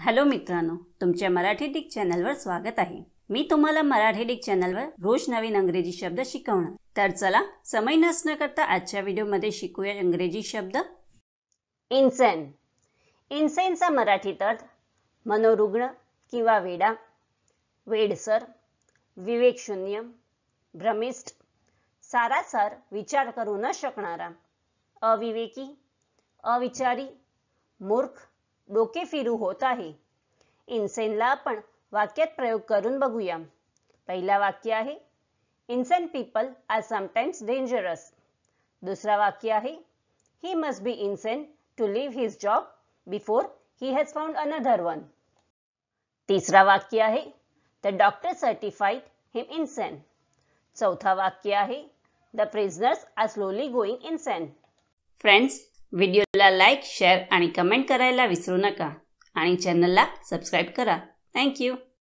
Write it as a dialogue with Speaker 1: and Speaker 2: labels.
Speaker 1: Hello मित्रांनो, तुमच्या Marathi Dick चॅनलवर स्वागत आहे। मी तुम्हाला मराठी डिक चॅनलवर रोज नवीन इंग्रजी शब्द शिकवणार। तर चला समय नष्ट न करता आजच्या व्हिडिओमध्ये शिकूया इंग्रजी शब्द। इन्सेन। इन्सेनचा मराठीत अर्थ मनोरुग्ण किंवा वेडा, वेडसर, विवेकशून्य, भ्रमिष्ठ, सारासार विचार करू न शकणारा, अविवेकी, अविचारी, मूर्ख, डोके फिरू होत आहे। इन्सेनला आपण वाक्यात प्रयोग करून बघूया। पहिला वाक्य आहे insane people are sometimes dangerous. दुसरा वाक्य आहे he must be insane to leave his job before he has found another one. तिसरा वाक्य आहे the doctor certified him insane. चौथा वाक्य आहे the prisoners are slowly going insane. Friends, व्हिडिओला लाईक, शेअर आणि कमेंट करायला विसरू नका आणि चॅनलला सबस्क्राइब करा। Thank you.